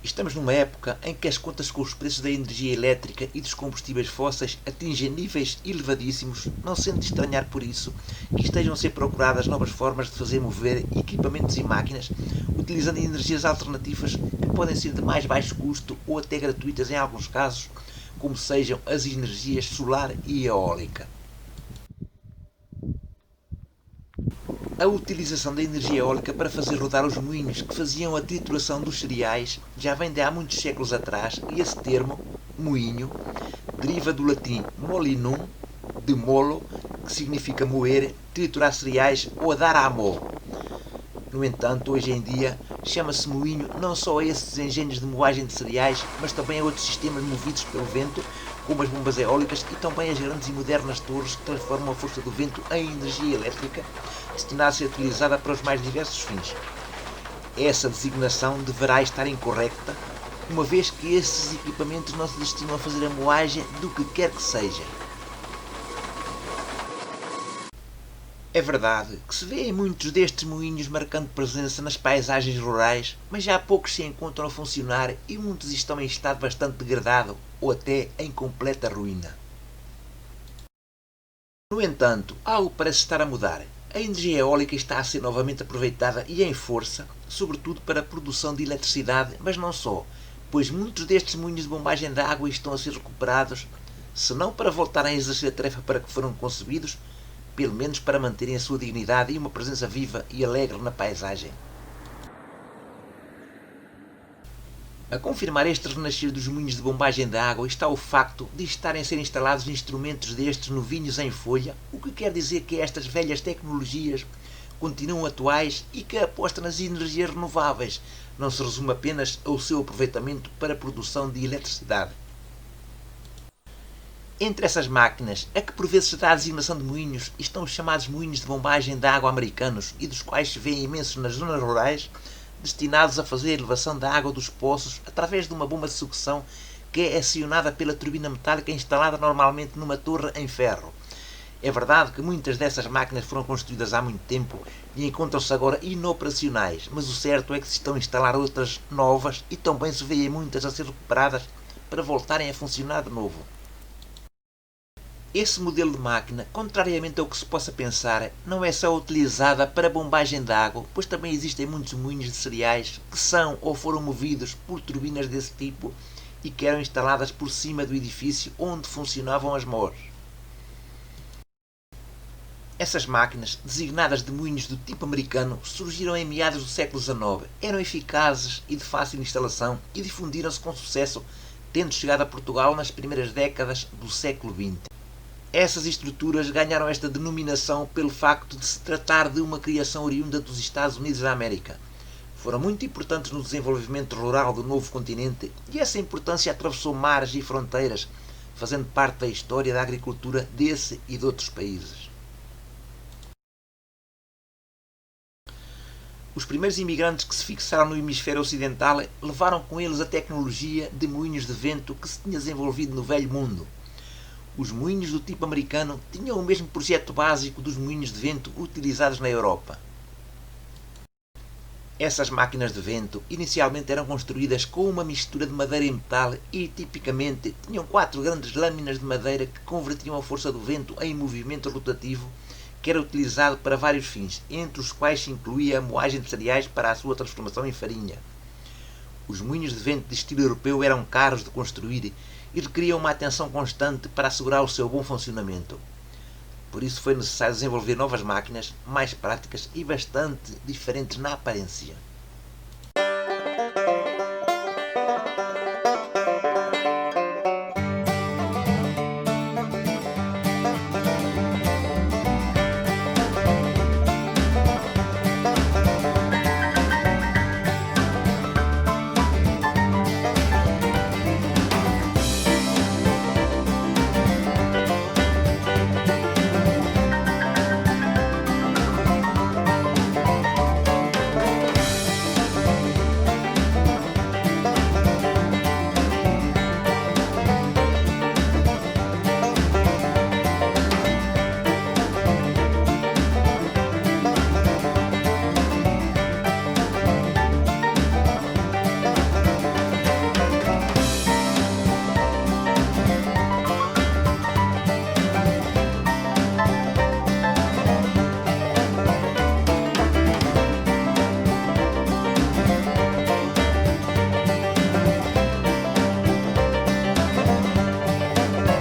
Estamos numa época em que as contas com os preços da energia elétrica e dos combustíveis fósseis atingem níveis elevadíssimos, não sendo de estranhar por isso que estejam a ser procuradas novas formas de fazer mover equipamentos e máquinas utilizando energias alternativas que podem ser de mais baixo custo ou até gratuitas em alguns casos, como sejam as energias solar e eólica. A utilização da energia eólica para fazer rodar os moinhos que faziam a trituração dos cereais já vem de há muitos séculos atrás e esse termo, moinho, deriva do latim molinum, de molo, que significa moer, triturar cereais ou dar à mole. No entanto, hoje em dia, chama-se moinho não só a esses engenhos de moagem de cereais, mas também a outros sistemas movidos pelo vento, como as bombas eólicas e também as grandes e modernas torres que transformam a força do vento em energia elétrica, destinada a ser utilizada para os mais diversos fins. Essa designação deverá estar incorreta, uma vez que esses equipamentos não se destinam a fazer a moagem do que quer que seja. É verdade que se vê em muitos destes moinhos marcando presença nas paisagens rurais, mas já poucos se encontram a funcionar e muitos estão em estado bastante degradado ou até em completa ruína. No entanto, algo parece estar a mudar. A energia eólica está a ser novamente aproveitada e em força, sobretudo para a produção de eletricidade, mas não só, pois muitos destes moinhos de bombagem de água estão a ser recuperados, se não para voltarem a exercer a tarefa para que foram concebidos, pelo menos para manterem a sua dignidade e uma presença viva e alegre na paisagem. A confirmar este renascer dos moinhos de bombagem de água está o facto de estarem a ser instalados instrumentos destes novinhos em folha, o que quer dizer que estas velhas tecnologias continuam atuais e que a aposta nas energias renováveis não se resume apenas ao seu aproveitamento para a produção de eletricidade. Entre essas máquinas, a que por vezes se dá a designação de moinhos, estão os chamados moinhos de bombagem de água americanos e dos quais se vêem imensos nas zonas rurais, destinados a fazer a elevação da água dos poços através de uma bomba de sucção que é acionada pela turbina metálica instalada normalmente numa torre em ferro. É verdade que muitas dessas máquinas foram construídas há muito tempo e encontram-se agora inoperacionais, mas o certo é que se estão a instalar outras novas e também se vêem muitas a ser recuperadas para voltarem a funcionar de novo. Esse modelo de máquina, contrariamente ao que se possa pensar, não é só utilizada para bombagem de água, pois também existem muitos moinhos de cereais que são ou foram movidos por turbinas desse tipo e que eram instaladas por cima do edifício onde funcionavam as mores. Essas máquinas, designadas de moinhos do tipo americano, surgiram em meados do século XIX, eram eficazes e de fácil instalação e difundiram-se com sucesso, tendo chegado a Portugal nas primeiras décadas do século XX. Essas estruturas ganharam esta denominação pelo facto de se tratar de uma criação oriunda dos Estados Unidos da América. Foram muito importantes no desenvolvimento rural do novo continente e essa importância atravessou mares e fronteiras, fazendo parte da história da agricultura desse e de outros países. Os primeiros imigrantes que se fixaram no hemisfério ocidental levaram com eles a tecnologia de moinhos de vento que se tinha desenvolvido no Velho Mundo. Os moinhos do tipo americano tinham o mesmo projeto básico dos moinhos de vento utilizados na Europa. Essas máquinas de vento inicialmente eram construídas com uma mistura de madeira e metal e, tipicamente, tinham 4 grandes lâminas de madeira que convertiam a força do vento em movimento rotativo que era utilizado para vários fins, entre os quais se incluía a moagem de cereais para a sua transformação em farinha. Os moinhos de vento de estilo europeu eram caros de construir e requeriam uma atenção constante para assegurar o seu bom funcionamento. Por isso foi necessário desenvolver novas máquinas, mais práticas e bastante diferentes na aparência.